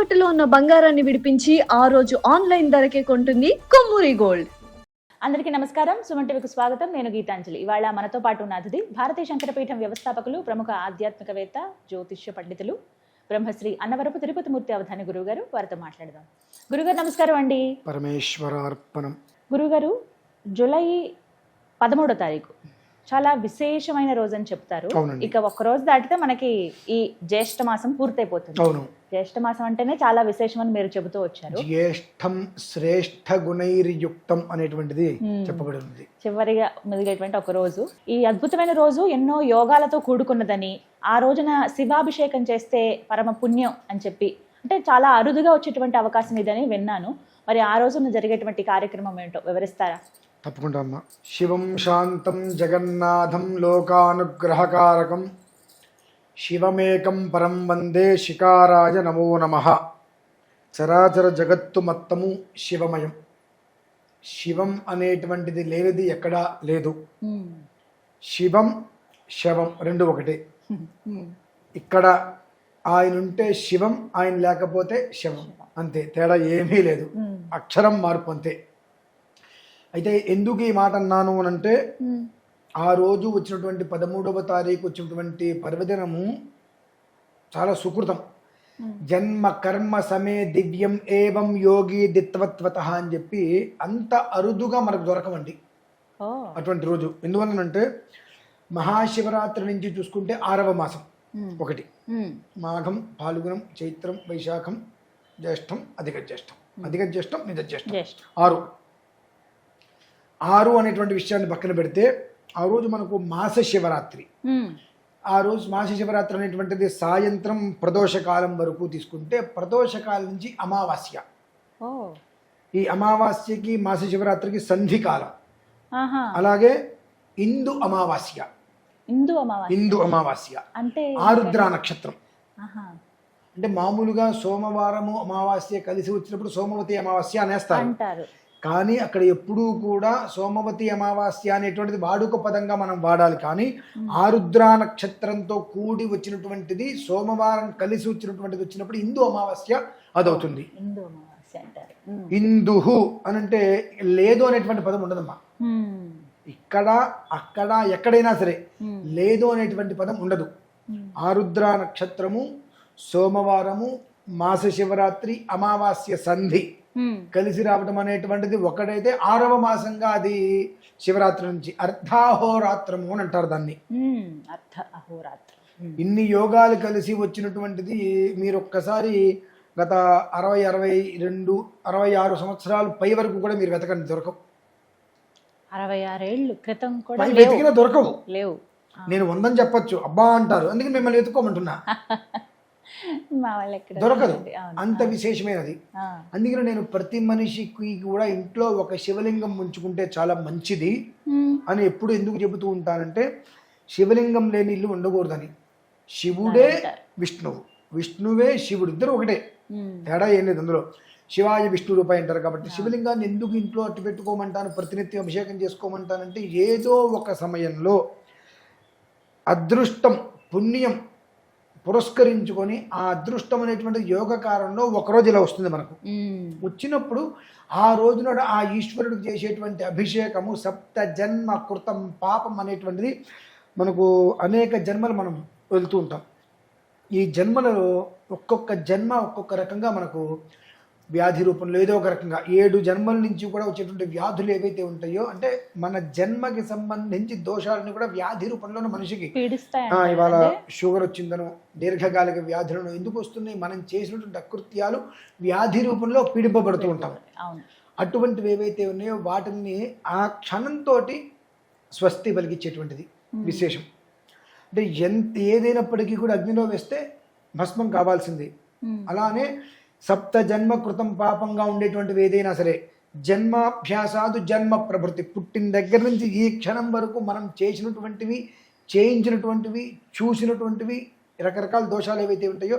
తాకట్టులో ఉన్న బంగారాన్ని విడిపించి ఆ రోజు ఆన్లైన్ ధరకే కొంటుంది కొమ్మూరి గోల్డ్. అందరికీ నమస్కారం. సుమన్ టీవీకి స్వాగతం. నేను గీతాంజలి. ఇవాళ మనతో పాటు ఉన్న అతిథి భారతీయ శంకరపీఠం వ్యవస్థాపకులు, ప్రముఖ ఆధ్యాత్మికవేత్త, జ్యోతిష్య పండితులు, బ్రహ్మశ్రీ అన్నవరపు తిరుపతి మూర్తి అవధాని గురువుగారు. వారితో మాట్లాడదాం. గురుగారు నమస్కారం అండి. పరమేశ్వరార్పణం. గురుగారు, జూలై 13వ తారీఖు చాలా విశేషమైన రోజు అని చెప్తారు. ఇక ఒక్క రోజు దాటితే మనకి ఈ జ్యేష్ఠ మాసం పూర్తయిపోతుంది. అవును, జ్యేష్ఠ మాసం అంటేనే చాలా విశేషం అని మీరు చెబుతూ వచ్చారు. జ్యేష్ఠం శ్రేష్ఠ గుణైర్యుక్తం అనేటువంటిది చెప్పబడి ఉంది. చివరిగా మెదిగేటువంటి ఒక రోజు, ఈ అద్భుతమైన రోజు ఎన్నో యోగాలతో కూడుకున్నదని, ఆ రోజున శివాభిషేకం చేస్తే పరమ పుణ్యం అని చెప్పి, అంటే చాలా అరుదుగా వచ్చేటువంటి అవకాశం ఇదని విన్నాను. మరి ఆ రోజున జరిగేటువంటి కార్యక్రమం ఏంటో వివరిస్తారా? తప్పకుండా అమ్మా. శివం శాంతం జగన్నాథం లోకానుగ్రహకారకం శివమేకం పరం వందే శికారాయ నమో నమః. చరాచర జగత్తు మొత్తము శివమయం. శివం అనేటువంటిది లేనిది ఎక్కడా లేదు. శివం శవం రెండు ఒకటే. ఇక్కడ ఆయన ఉంటే శివం, ఆయన లేకపోతే శవం, అంతే. తేడా ఏమీ లేదు, అక్షరం మార్పు అంతే. అయితే ఎందుకు ఈ మాట అన్నాను అనంటే, ఆ రోజు వచ్చినటువంటి 13వ తారీఖు వచ్చినటువంటి పర్వదినము చాలా సుకృతం. జన్మ కర్మ సమే దివ్యం ఏవం యోగి దిత్వత్వత అని చెప్పి అంత అరుదుగా మనకు దొరకవండి అటువంటి రోజు. ఎందువలనంటే మహాశివరాత్రి నుంచి చూసుకుంటే 6వ మాసం ఒకటి, మాఘం, పాల్గుణం, చైత్రం, వైశాఖం, జ్యేష్టం, అధిక జ్యేష్టం, నిజ జ్యేష్టం, 6 అనేటువంటి విషయాన్ని పక్కన పెడితే, ఆ రోజు మనకు మాస శివరాత్రి. ఆ రోజు మాస శివరాత్రి అనేటువంటిది సాయంత్రం ప్రదోషకాలం వరకు తీసుకుంటే, ప్రదోషకాలం నుంచి అమావాస్య. ఈ అమావాస్యకి మాస శివరాత్రికి సంధి కాలం. అలాగే ఇందు అమావాస్య అంటే ఆరుద్ర నక్షత్రం. అంటే మామూలుగా సోమవారము అమావాస్య కలిసి వచ్చినప్పుడు సోమవతి అమావాస్య అనేస్తారు. కానీ అక్కడ ఎప్పుడూ కూడా సోమవతి అమావాస్య అనేటువంటిది వాడుక పదంగా మనం వాడాలి. కానీ ఆరుద్ర నక్షత్రంతో కూడి వచ్చినటువంటిది సోమవారం కలిసి వచ్చినప్పుడు ఇందు అమావాస్య అదవుతుంది. ఇందుహు అనంటే లేదు అనేటువంటి పదం ఉండదమ్మా. ఇక్కడ అక్కడ ఎక్కడైనా సరే లేదు అనేటువంటి పదం ఉండదు. ఆరుద్ర నక్షత్రము, సోమవారము, మాస శివరాత్రి, అమావాస్య సంధి కలిసి రావటం అనేటువంటిది ఒకటైతే 6వ మాసంగా అది శివరాత్రి నుంచి అర్ధాహోరాత్రము అని అంటారు దాన్ని. ఇన్ని యోగాలు కలిసి వచ్చినటువంటిది మీరు ఒక్కసారి గత 60, 62, 66 సంవత్సరాలు పై వరకు కూడా మీరు వెతకండి, దొరకవు. 66 ఏళ్ళు క్రితం కూడా వెతికినా దొరకవు. లేవు. నేను 100 అని చెప్పొచ్చు, అబ్బా అంటారు, అందుకే మిమ్మల్ని వెతుక్కోమంటున్నా. దొరకదు, అంత విశేషమైనది. అందుకని నేను ప్రతి మనిషికి కూడా ఇంట్లో ఒక శివలింగం ఉంచుకుంటే చాలా మంచిది అని ఎప్పుడు ఎందుకు చెబుతూ ఉంటానంటే, శివలింగం లేని ఇల్లు ఉండకూడదని. శివుడే విష్ణువు, విష్ణువే శివుడు, ఇద్దరు ఒకటే, తేడా ఏం లేదు అందులో. శివాయ విష్ణు రూపాయి అంటారు. కాబట్టి శివలింగాన్ని ఎందుకు ఇంట్లో అట్టు పెట్టుకోమంటాను, ప్రతినిత్యం అభిషేకం చేసుకోమంటానంటే, ఏదో ఒక సమయంలో అదృష్టం, పుణ్యం పురస్కరించుకొని ఆ అదృష్టం అనేటువంటి యోగకారంలో ఒకరోజు ఇలా వస్తుంది మనకు. వచ్చినప్పుడు ఆ రోజున ఆ ఈశ్వరుడికి చేసేటువంటి అభిషేకము 7 జన్మ కృతం పాపం అనేటువంటిది మనకు అనేక జన్మలు మనం వెళ్తూ ఉంటాం. ఈ జన్మలలో ఒక్కొక్క జన్మ ఒక్కొక్క రకంగా మనకు వ్యాధి రూపంలో ఏదో ఒక రకంగా 7 జన్మల నుంచి కూడా వచ్చేటువంటి వ్యాధులు ఏవైతే ఉంటాయో, అంటే మన జన్మకి సంబంధించి దోషాలను కూడా వ్యాధి రూపంలో మనిషికి ఇవాళ షుగర్ వచ్చిందనో, దీర్ఘకాలిక వ్యాధులను ఎందుకు వస్తున్నాయి, మనం చేసినటువంటి అకృత్యాలు వ్యాధి రూపంలో పీడింపబడుతూ ఉంటాం. అటువంటివి ఏవైతే ఉన్నాయో వాటిని ఆ క్షణంతో స్వస్తి పలికిచ్చేటువంటిది విశేషం. అంటే ఏదైనప్పటికీ కూడా అగ్నిలో వేస్తే భస్మం కావాల్సింది. అలానే 7 జన్మ కృతం పాపంగా ఉండేటువంటివి ఏదైనా సరే, జన్మాభ్యాసాదు జన్మ ప్రభృతి, పుట్టిన దగ్గర నుంచి ఈ క్షణం వరకు మనం చేసినటువంటివి, చేయించినటువంటివి, చూసినటువంటివి రకరకాల దోషాలు ఏవైతే ఉంటాయో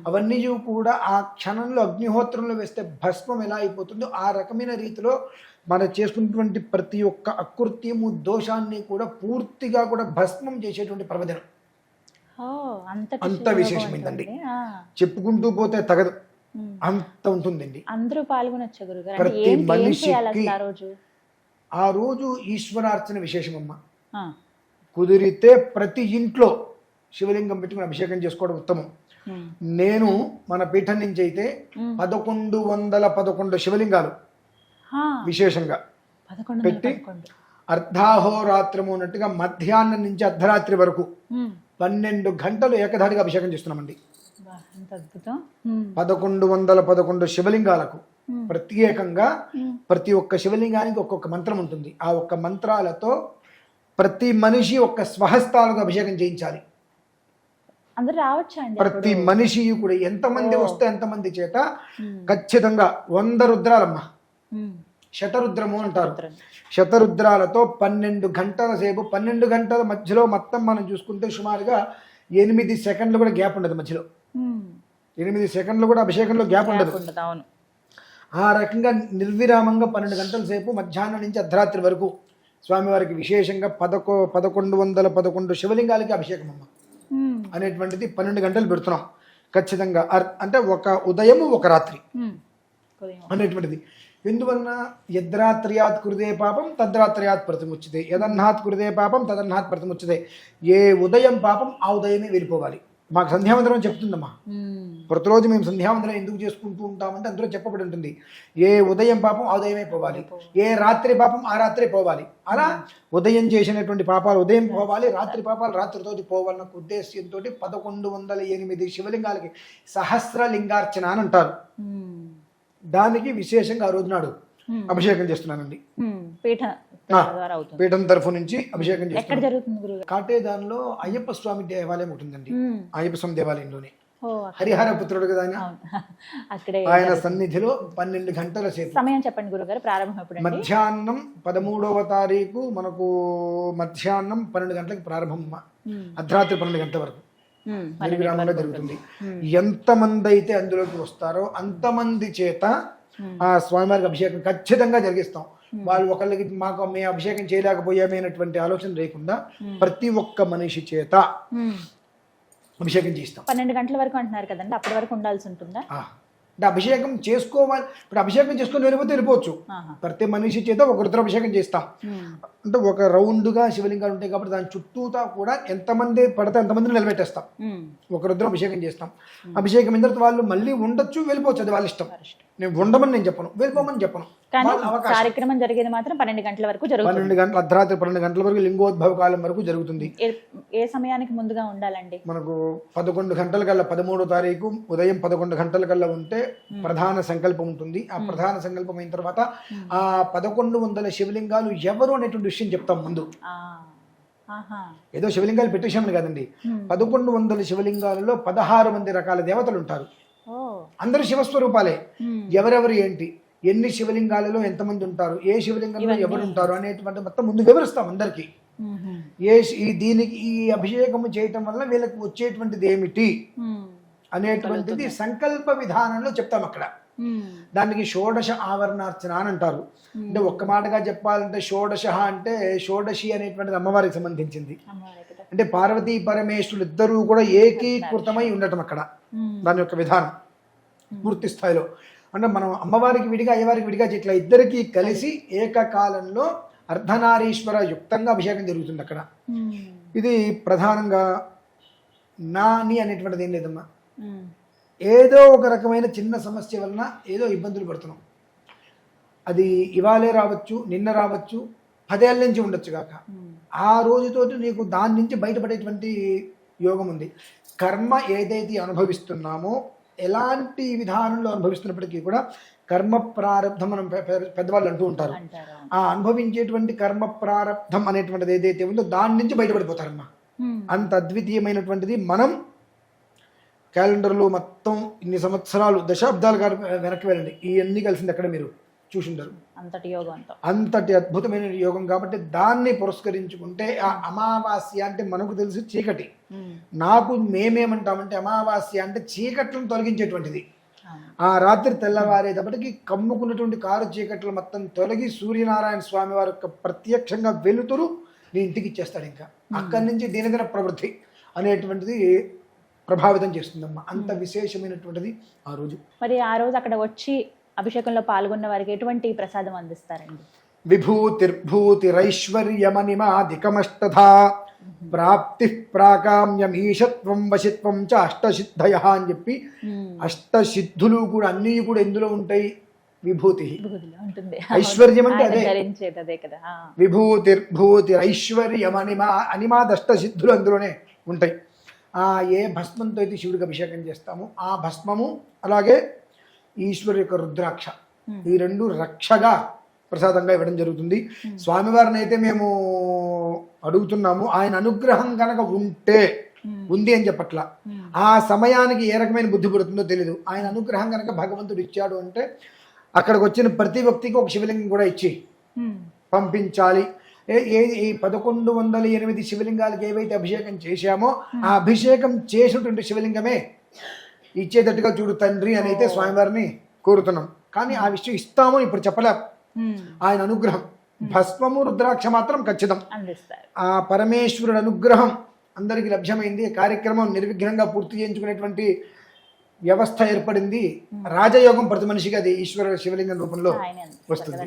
అవన్నీ కూడా ఆ క్షణంలో అగ్నిహోత్రంలో వేస్తే భస్మం ఎలా అయిపోతుందో ఆ రకమైన రీతిలో మనం చేసుకున్నటువంటి ప్రతి ఒక్క అకృత్యము, దోషాన్ని కూడా పూర్తిగా కూడా భస్మం చేసేటువంటి పర్వదినం. అంత విశేషమైందండి, చెప్పుకుంటూ పోతే తగదు. అంత ఉంటుందండి. అందరూ పాల్గొనొచ్చా గురుగారు? అంటే ప్రతి ఏం చేయాలి మనిషికి అసలు ఆ రోజు? ఆ రోజు ఈశ్వరార్చన విశేషమమ్మ. ఆ, కుదిరితే ప్రతి ఇంట్లో శివలింగం పెట్టుకుని అభిషేకం చేసుకోవడం ఉత్తమం. ఉమ్, నేను మన పీఠం నుంచి అయితే 1111 శివలింగాలు ఆ, విశేషంగా 11 పెట్టి 11. అర్ధాహోరాత్రము అన్నట్టుగా మధ్యాహ్నం నుంచి అర్ధరాత్రి వరకు ఉమ్, 12 గంటలు ఏకధాటిగా అభిషేకం చేస్తున్నామండి. బా, ఎంత అద్భుతం. ఉమ్, 1111 శివలింగాలకు ఉమ్, ప్రత్యేకంగా ఉమ్, ప్రతి ఒక్క శివలింగానికి ఒక్కొక్క మంత్రం ఉంటుంది. ఆ ఒక్క మంత్రాలతో ప్రతి మనిషి ఒక్క స్వహస్తాలకు అభిషేకం చేయించాలి. అందరూ రావచ్చా అండి ప్రతి అప్పుడు? మనిషి కూడా ఎంతమంది వస్తే ఎంతమంది చేత ఉమ్, ఖచ్చితంగా 100 రుద్రాలమ్మ, ఉమ్, శతరుద్రము అంటారు. రుద్రం. శతరుద్రాలతో 12 గంటల సేపు, 12 గంటల మధ్యలో మొత్తం మనం చూసుకుంటే సుమారుగా 8 సెకండ్లు కూడా గ్యాప్ ఉండదు మధ్యలో. ఉమ్, 8 సెకండ్లు కూడా అభిషేకంలో గ్యాప్ ఉండదు. ఉండదు, అవును. ఆ రకంగా నిర్విరామంగా 12 గంటల సేపు మధ్యాహ్నం నుంచి అర్ధరాత్రి వరకు స్వామివారికి విశేషంగా 1111 శివలింగాలకి అభిషేకం అమ్మ ఉమ్, అనేటువంటిది 12 గంటలు పెడుతున్నాం ఖచ్చితంగా. అంటే ఒక ఉదయము ఒక రాత్రి ఉమ్, ఉదయం. అనేటువంటిది. ఎందువలన యద్రాత్ర్యాత్ కృదే పాపం తద్రాత్ర్యాత్ ప్రతిముచ్యతే, యదన్నాత్ కృదే పాపం తదన్నాత్ ప్రతిముచ్యతే. ఏ ఉదయం పాపం ఆ ఉదయమే వెళ్ళిపోవాలి. మాకు సంధ్యావందనం చెప్తుందమ్మా. ఉమ్, ప్రతిరోజు మేము సంధ్యావందనం ఎందుకు చేసుకుంటూ ఉంటామంటే అందులో చెప్పబడి ఉంటుంది, ఏ ఉదయం పాపం ఆ ఉదయమే పోవాలి, ఏ రాత్రి పాపం ఆ రాత్రే పోవాలి. అలా ఉదయం చేసినటువంటి పాపాలు ఉదయం పోవాలి, రాత్రి పాపాలు రాత్రితోటి పోవాలన్న ఉద్దేశ్యంతో 1108 శివలింగాలకి సహస్రలింగార్చన అని అంటారు. ఉమ్, దానికి విశేషంగా ఆ రోజు నాడు ఉమ్, అభిషేకం చేస్తున్నానండి. ఉమ్, పీఠ ఆ, ద్వారా అవుతుంది. పీఠం తరఫు నుంచి అభిషేకం ఎక్కడ చేస్తున్నాను. జరుగుతుంది గురుగారు? కాటేదాన్లో అయ్యప్ప స్వామి దేవాలయం ఉంటుందండి. ఉమ్, అయ్యప్ప స్వామి దేవాలయంలోనే ఓ, హరిహర పుత్రుడు కదా ఆయన. అవును. అక్కడే ఆయన సన్నిధిలో 12 గంటల సేపు సమయం చెప్పండి గురుగారు, ప్రారంభం ఎప్పుడండి? మధ్యాహ్నం 13వ తారీఖు మనకు మధ్యాహ్నం 12 గంటలకు ప్రారంభం, ఉమ్, అర్ధరాత్రి 12 గంటల వరకు ఉమ్, నిర్విరామంగా జరుగుతుంది. ఎంతమంది అయితే అందులోకి వస్తారో అంతమంది చేత ఆ స్వామివారికి అభిషేకం ఖచ్చితంగా జరిగిస్తాం. వాళ్ళు ఒకళ్ళకి మాకు మేము అభిషేకం చేయలేకపోయామే అనేటువంటి ఆలోచన లేకుండా ప్రతి ఒక్క మనిషి చేత ఉమ్, అభిషేకం చేస్తాం. 12 గంటల వరకు అంటున్నారు కదండి, అప్పటి వరకు ఉండాల్సి ఉంటుందా? అంటే అభిషేకం చేసుకోవాలి. ఇప్పుడు అభిషేకం చేసుకొని వెళ్ళిపోవచ్చు. ఆహా. ప్రతి మనిషి చేత ఒక రుద్రాభిషేకం చేస్తాం. ఉమ్, అంటే ఒక రౌండ్గా శివలింగాలు ఉంటాయి కాబట్టి దాని చుట్టూతా కూడా ఎంతమంది పడితే అంతమందిని నిలబెట్టేస్తాం. ఉమ్, ఒక రుద్రం అభిషేకం చేస్తాం. అభిషేకం అయిన తర్వాత వాళ్ళు మళ్ళీ ఉండొచ్చు, వెళ్ళిపోవచ్చు, అది వాళ్ళ ఇష్టం. నేను ఉండమని నేను చెప్పను, వెళ్ళిపోమని చెప్పను. కానీ వాళ్ళ అవకాశం. కార్యక్రమం జరిగేది మాత్రం 12 గంటల వరకు జరుగుతుంది. 12 గంటల అర్ధరాత్రి 12 గంటల వరకు లింగోద్భవ కాలం వరకు జరుగుతుంది. ఏ సమయానికి ముందుగా ఉండాలండి? మనకు 11 గంటల కల్లా 13వ తారీఖు ఉదయం 11 గంటల కల్లా ఉంటే ప్రధాన సంకల్పం ఉంటుంది. ఆ ప్రధాన సంకల్పం అయిన తర్వాత ఆ 1100 శివలింగాలు ఎవరు అనేటువంటి విషయం చెప్తాం ముందు. ఆ, ఆహా. ఏదో శివలింగాలు పెట్టేశామని కాదండి. 1100 శివలింగాలలో 16 మంది రకాల దేవతలు ఉంటారు. ఓ, అందరూ శివస్వరూపాలే. ఉమ్, ఎవరెవరు ఏంటి, ఎన్ని శివలింగాలలో ఎంతమంది ఉంటారు, ఏ శివలింగంలో ఎవరు ఉంటారు అనేటువంటి మొత్తం ముందు వివరిస్తాం అందరికీ. ఉమ్, దీనికి ఈ అభిషేకము చేయటం వల్ల వీళ్ళకి వచ్చేటువంటిది ఏమిటి ఉమ్, అనేటువంటిది సంకల్ప విధానంలో చెప్తాం అక్కడ. ఉమ్, దానికి షోడశ ఆవరణార్చన అని అంటారు. అంటే ఒక్క మాటగా చెప్పాలంటే షోడశ అంటే షోడశి అనేటువంటిది అమ్మవారికి సంబంధించింది. అమ్మవారికి కదా. అంటే పార్వతీ పరమేశ్వరులు ఇద్దరూ కూడా ఏకీకృతమై ఉండటం అక్కడ ఉమ్, దాని యొక్క విధానం పూర్తి స్థాయిలో. అంటే మనం అమ్మవారికి విడిగా అయ్యవారికి విడిగా ఇట్లా ఇద్దరికి కలిసి ఏకకాలంలో అర్ధనారీశ్వర యుక్తంగా అభిషేకం జరుగుతుంది అక్కడ. ఉమ్, ఇది ప్రధానంగా నాని అనేటువంటిది ఏం లేదమ్మా. ఉమ్, ఏదో ఒక రకమైన చిన్న సమస్య వలన ఏదో ఇబ్బందులు పడుతున్నాం. అది ఇవాళే రావచ్చు, నిన్న రావచ్చు, 10 ఏళ్ళ నుంచి ఉండొచ్చు కాక. ఉమ్, ఆ రోజుతోటి నీకు దాని నుంచి బయటపడేటువంటి యోగం ఉంది. కర్మ ఏదైతే అనుభవిస్తున్నామో ఎలాంటి విధానంలో అనుభవిస్తున్నప్పటికీ కూడా కర్మ ప్రారంధం మనం పెద్దవాళ్ళు అంటూ ఉంటారు. అంటారా? ఆ అనుభవించేటువంటి కర్మ ప్రారంధం అనేటువంటిది ఏదైతే ఉందో దాని నుంచి బయటపడిపోతారమ్మా. ఉమ్, అంత అద్వితీయమైనటువంటిది. మనం క్యాలెండర్లో మొత్తం ఇన్ని సంవత్సరాలు దశాబ్దాలుగా వెనక్కి వెళ్ళండి, ఇవన్నీ కలిసింది అక్కడ మీరు చూసింటారు. అంతటి యోగం అంతా. అంతటి అద్భుతమైన యోగం కాబట్టి దాన్ని పురస్కరించుకుంటే ఆ అమావాస్య అంటే మనకు తెలిసి చీకటి. ఉమ్, నాకు మేమేమంటామంటే అమావాస్య అంటే చీకట్లను తొలగించేటువంటిది. అవును. ఆ రాత్రి తెల్లవారేటప్పటికి కమ్ముకున్నటువంటి కారు చీకట్లు మొత్తం తొలగి సూర్యనారాయణ స్వామి వారి యొక్క ప్రత్యక్షంగా వెలుతురు నీ ఇంటికి ఇచ్చేస్తాడు. ఇంకా అక్కడి నుంచి దినదిన ప్రవృద్ధి అనేటువంటిది ప్రభావితం చేస్తుందమ్మా. అంత విశేషమైనటువంటిది ఆ రోజు. మరి ఆ రోజు అక్కడ వచ్చి అభిషేకంలో పాల్గొన్న వారికి ఎటువంటి ప్రసాదం అందిస్తారండి? విభూతిర్భూతిరైశ్వర్యమనిమాదికమష్టథా ప్రాప్తి ప్రాకామ్యమీశత్వం వశిత్వం చ అష్టసిద్ధయ అని చెప్పి అష్టసిద్ధులు కూడా అన్నీ కూడా ఎందులో ఉంటాయి? విభూతి. ఉంటుంది. ఐశ్వర్యం అంటే అదే. అదే కదా. అనిమాదష్ట సిద్ధులు అందులోనే ఉంటాయి. ఏ భస్మంతో అయితే శివుడికి అభిషేకం చేస్తామో ఆ భస్మము, అలాగే ఈశ్వరు యొక్క రుద్రాక్ష, ఈ రెండు రక్షగా ప్రసాదంగా ఇవ్వడం జరుగుతుంది. స్వామివారిని అయితే మేము అడుగుతున్నాము, ఆయన అనుగ్రహం కనుక ఉంది అని చెప్పట్లా. ఆ సమయానికి ఏ రకమైన బుద్ధి పుడుతుందో తెలీదు. ఆయన అనుగ్రహం కనుక భగవంతుడు ఇచ్చాడు అంటే అక్కడికి వచ్చిన ప్రతి వ్యక్తికి ఒక శివలింగం కూడా ఇచ్చి పంపించాలి. ఈ 1108 శివలింగాలకు ఏవైతే అభిషేకం చేశామో ఆ అభిషేకం చేసినటువంటి శివలింగమే ఇచ్చేటట్టుగా చూడు తండ్రి అని అయితే స్వామివారిని కోరుతున్నాం. కానీ ఆ విషయం ఇస్తామని ఇప్పుడు చెప్పలేం. ఆయన అనుగ్రహం, భస్మము రుద్రాక్ష మాత్రం ఖచ్చితం. ఆ పరమేశ్వరుడు అనుగ్రహం అందరికీ లభ్యమైంది. కార్యక్రమం నిర్విఘ్నంగా పూర్తి చేయించుకునేటువంటి వ్యవస్థ ఏర్పడింది. రాజయోగం ప్రతి మనిషికి అది ఈశ్వర శివలింగం రూపంలో వస్తుంది.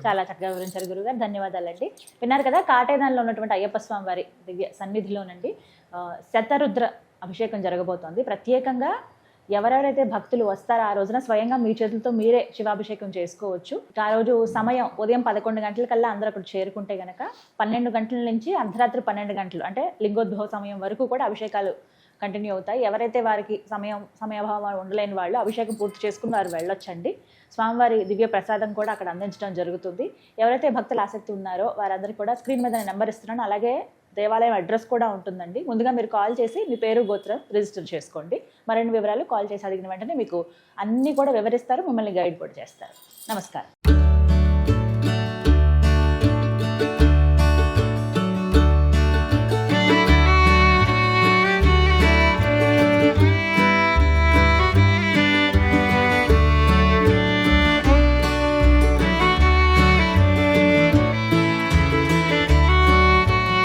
చాలా చక్కగా వివరించారు గురుగారు, ధన్యవాదాలండి. విన్నారు కదా, కాటేదాన్లో ఉన్నటువంటి అయ్యప్ప స్వామి వారి దివ్య సన్నిధిలోనండి శతరుద్ర అభిషేకం జరగబోతోంది. ప్రత్యేకంగా ఎవరెవరైతే భక్తులు వస్తారో ఆ రోజున స్వయంగా మీ చేతులతో మీరే శివాభిషేకం చేసుకోవచ్చు. ఆ రోజు సమయం ఉదయం 11 గంటలకల్లా అందరూ అక్కడ చేరుకుంటే గనక 12 గంటల నుంచి అర్ధరాత్రి 12 గంటలు అంటే లింగోద్భవ సమయం వరకు కూడా అభిషేకాలు కంటిన్యూ అవుతాయి. ఎవరైతే వారికి సమయాభావం ఉండలేని వాళ్ళు అభిషేకం పూర్తి చేసుకుని వారు వెళ్ళొచ్చండి. స్వామివారి దివ్య ప్రసాదం కూడా అక్కడ అందించడం జరుగుతుంది. ఎవరైతే భక్తులు ఆసక్తి ఉన్నారో వారందరికీ కూడా స్క్రీన్ మీద నెంబర్ ఇస్తున్నాను, అలాగే దేవాలయం అడ్రస్ కూడా ఉంటుందండి. ముందుగా మీరు కాల్ చేసి మీ పేరు గోత్రం రిజిస్టర్ చేసుకోండి. మరిన్ని వివరాలు కాల్ చేసి అడిగిన వెంటనే మీకు అన్నీ కూడా వివరిస్తారు, మిమ్మల్ని గైడ్ కూడా చేస్తారు. నమస్కారం.